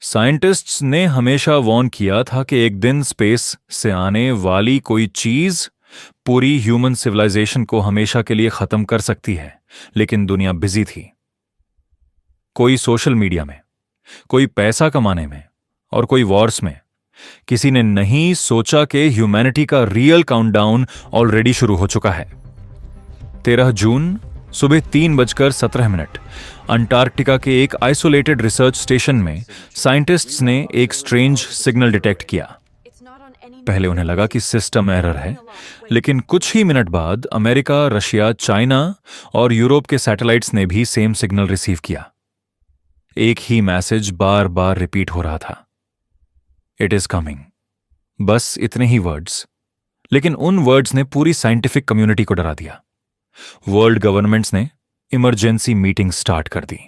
Scientists ने हमेशा warn किया था कि एक दिन स्पेस से आने वाली कोई चीज पूरी ह्यूमन सिविलाइजेशन को हमेशा के लिए खत्म कर सकती है, लेकिन दुनिया बिजी थी। कोई सोशल मीडिया में, कोई पैसा कमाने में और कोई वॉर्स में। किसी ने नहीं सोचा कि ह्यूमैनिटी का रियल काउंटडाउन ऑलरेडी शुरू हो चुका है। 13 जून सुबह 3:17 अंटार्कटिका के एक आइसोलेटेड रिसर्च स्टेशन में साइंटिस्ट्स ने एक स्ट्रेंज सिग्नल डिटेक्ट किया। पहले उन्हें लगा कि सिस्टम एरर है, लेकिन कुछ ही मिनट बाद अमेरिका, रशिया, चाइना और यूरोप के सैटेलाइट्स ने भी सेम सिग्नल रिसीव किया। एक ही मैसेज बार बार रिपीट हो रहा था, इट इज कमिंग। बस इतने ही वर्ड्स, लेकिन उन वर्ड्स ने पूरी साइंटिफिक कम्युनिटी को डरा दिया। वर्ल्ड गवर्नमेंट्स ने इमरजेंसी मीटिंग स्टार्ट कर दी।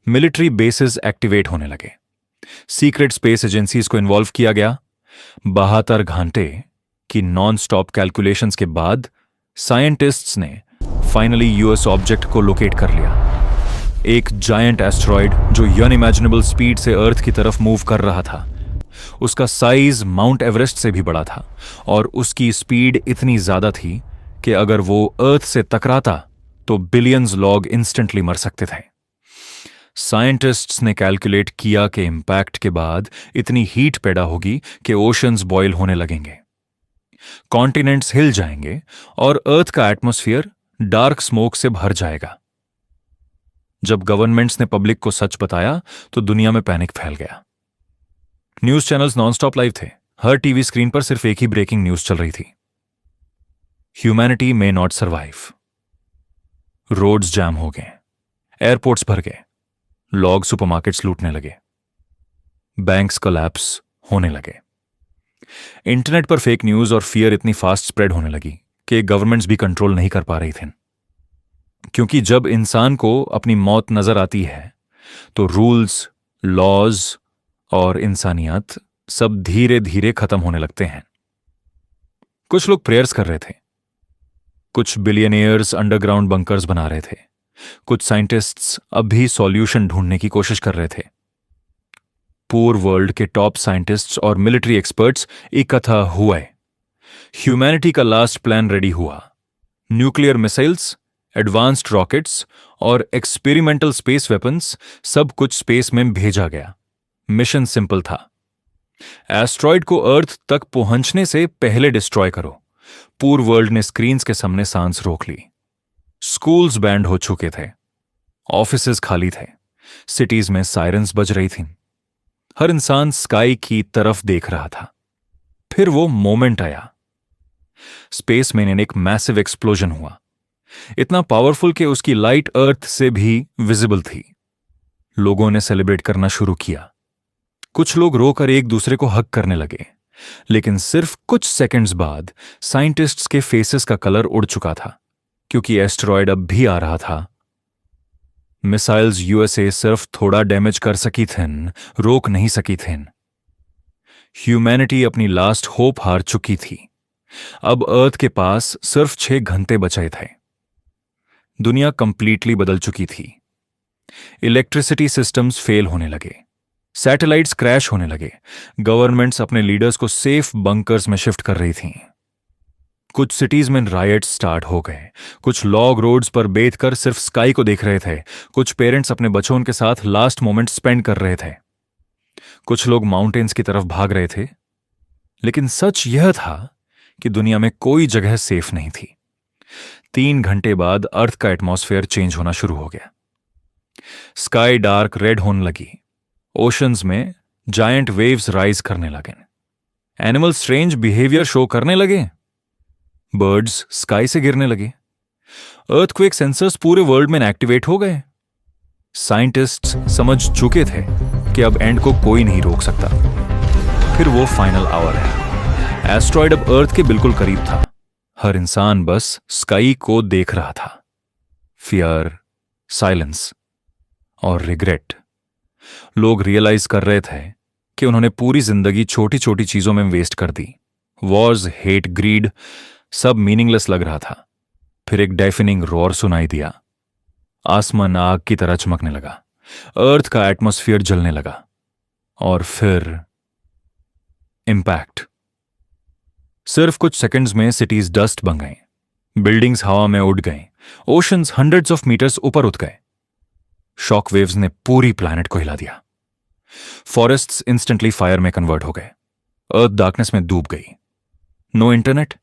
मिलिट्री बेसेस एक्टिवेट होने लगे। सीक्रेट स्पेस एजेंसीज को इन्वॉल्व किया गया। 72 घंटे की नॉन स्टॉप कैलकुलेशंस के बाद साइंटिस्ट्स ने फाइनली यूएस ऑब्जेक्ट को लोकेट कर लिया। एक जायंट एस्टेरॉयड जो अनइमेजिनेबल स्पीड से अर्थ की तरफ मूव कर रहा था। उसका साइज माउंट एवरेस्ट से भी बड़ा था और उसकी स्पीड इतनी ज्यादा थी कि अगर वो अर्थ से टकराता तो बिलियंस लोग इंस्टेंटली मर सकते थे। साइंटिस्ट्स ने कैलकुलेट किया कि इंपैक्ट के बाद इतनी हीट पैदा होगी कि ओशंस बॉयल होने लगेंगे, कॉन्टिनेंट्स हिल जाएंगे और अर्थ का एटमॉस्फेयर डार्क स्मोक से भर जाएगा। जब गवर्नमेंट्स ने पब्लिक को सच बताया तो दुनिया में पैनिक फैल गया। न्यूज चैनल्स नॉनस्टॉप लाइव थे। हर टीवी स्क्रीन पर सिर्फ एक ही ब्रेकिंग न्यूज चल रही थी, humanity may not survive. Roads jam हो गए, एयरपोर्ट्स भर गए, लोग सुपरमार्केट्स लूटने लगे, बैंक्स कोलैप्स होने लगे। इंटरनेट पर फेक न्यूज और फियर इतनी फास्ट स्प्रेड होने लगी कि गवर्नमेंट्स भी कंट्रोल नहीं कर पा रही थी। क्योंकि जब इंसान को अपनी मौत नजर आती है तो रूल्स, लॉज और इंसानियत सब धीरे धीरे खत्म होने लगते हैं। कुछ लोग प्रेयर्स कर रहे थे, कुछ बिलियनियर्स अंडरग्राउंड बंकर्स बना रहे थे, कुछ साइंटिस्ट्स अब भी सॉल्यूशन ढूंढने की कोशिश कर रहे थे। पूरे वर्ल्ड के टॉप साइंटिस्ट्स और मिलिट्री एक्सपर्ट्स इकट्ठा हुए। ह्यूमैनिटी का लास्ट प्लान रेडी हुआ। न्यूक्लियर मिसाइल्स, एडवांस्ड रॉकेट्स और एक्सपेरिमेंटल स्पेस वेपन्स, सब कुछ स्पेस में भेजा गया। मिशन सिंपल था, एस्ट्रॉयड को अर्थ तक पहुंचने से पहले डिस्ट्रॉय करो। पूरे वर्ल्ड ने स्क्रीन्स के सामने सांस रोक ली। स्कूल्स बैंड हो चुके थे, ऑफिसेज खाली थे, सिटीज में सायरन्स बज रही थीं। हर इंसान स्काई की तरफ देख रहा था। फिर वो मोमेंट आया। स्पेस में एक मैसिव एक्सप्लोजन हुआ, इतना पावरफुल कि उसकी लाइट अर्थ से भी विजिबल थी। लोगों ने सेलिब्रेट करना शुरू किया। कुछ लोग रोकर एक दूसरे को हग करने लगे, लेकिन सिर्फ कुछ सेकंड्स बाद साइंटिस्ट्स के फेसेस का कलर उड़ चुका था, क्योंकि एस्टेरॉयड अब भी आ रहा था। मिसाइल्स यूएसए सिर्फ थोड़ा डैमेज कर सकी थीं, रोक नहीं सकी थीं। ह्यूमैनिटी अपनी लास्ट होप हार चुकी थी। अब अर्थ के पास सिर्फ 6 घंटे बचे थे। दुनिया कंप्लीटली बदल चुकी थी। इलेक्ट्रिसिटी सिस्टम्स फेल होने लगे, सैटेलाइट्स क्रैश होने लगे, गवर्नमेंट्स अपने लीडर्स को सेफ बंकर्स में शिफ्ट कर रही थीं। कुछ सिटीज में रायट्स स्टार्ट हो गए, कुछ लोग रोड्स पर बैठकर सिर्फ स्काई को देख रहे थे, कुछ पेरेंट्स अपने बच्चों के साथ लास्ट मोमेंट स्पेंड कर रहे थे, कुछ लोग माउंटेन्स की तरफ भाग रहे थे। लेकिन सच यह था कि दुनिया में कोई जगह सेफ नहीं थी। 3 घंटे बाद अर्थ का एटमॉस्फेयर चेंज होना शुरू हो गया। स्काई डार्क रेड होने लगी, ओशंस में जायंट वेव्स राइज करने लगे, एनिमल स्ट्रेंज बिहेवियर शो करने लगे, बर्ड्स स्काई से गिरने लगे, अर्थक्वेक सेंसर्स पूरे वर्ल्ड में एक्टिवेट हो गए। साइंटिस्ट्स समझ चुके थे कि अब एंड को कोई नहीं रोक सकता। फिर वो फाइनल आवर है। एस्ट्रॉयड अब अर्थ के बिल्कुल करीब था। हर इंसान बस स्काई को देख रहा था। फियर, साइलेंस और रिग्रेट। लोग रियलाइज कर रहे थे कि उन्होंने पूरी जिंदगी छोटी छोटी चीजों में वेस्ट कर दी। वॉर्स, हेट, ग्रीड, सब मीनिंगलेस लग रहा था। फिर एक डेफिनिंग रोर सुनाई दिया। आसमान आग की तरह चमकने लगा। अर्थ का एटमॉस्फेयर जलने लगा। और फिर इम्पैक्ट। सिर्फ कुछ सेकंड्स में सिटीज डस्ट बन गई, बिल्डिंग्स हवा में उड़ गईं, ओशंस हंड्रेड्स ऑफ मीटर्स ऊपर उठ गए। शॉक वेव्स ने पूरी प्लैनेट को हिला दिया। फॉरेस्ट्स इंस्टेंटली फायर में कन्वर्ट हो गए। अर्थ डार्कनेस में डूब गई। No internet,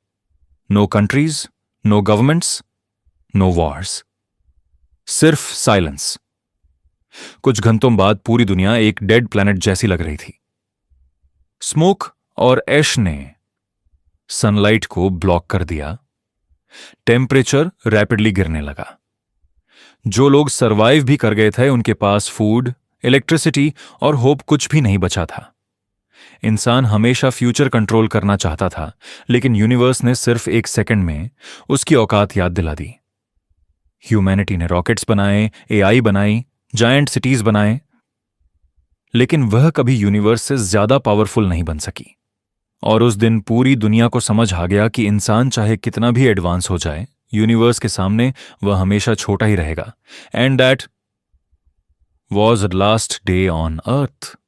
no countries, no governments, no wars, सिर्फ साइलेंस। कुछ घंटों बाद पूरी दुनिया एक डेड प्लैनेट जैसी लग रही थी। स्मोक और ऐश ने सनलाइट को ब्लॉक कर दिया। टेम्परेचर रैपिडली गिरने लगा। जो लोग सरवाइव भी कर गए थे उनके पास फूड, इलेक्ट्रिसिटी और होप कुछ भी नहीं बचा था। इंसान हमेशा फ्यूचर कंट्रोल करना चाहता था, लेकिन यूनिवर्स ने सिर्फ एक सेकंड में उसकी औकात याद दिला दी। ह्यूमैनिटी ने रॉकेट्स बनाए, एआई बनाई, जायंट सिटीज बनाए, लेकिन वह कभी यूनिवर्स से ज्यादा पावरफुल नहीं बन सकी। और उस दिन पूरी दुनिया को समझ आ गया कि इंसान चाहे कितना भी एडवांस हो जाए, यूनिवर्स के सामने वह हमेशा छोटा ही रहेगा। And that was the last day on earth.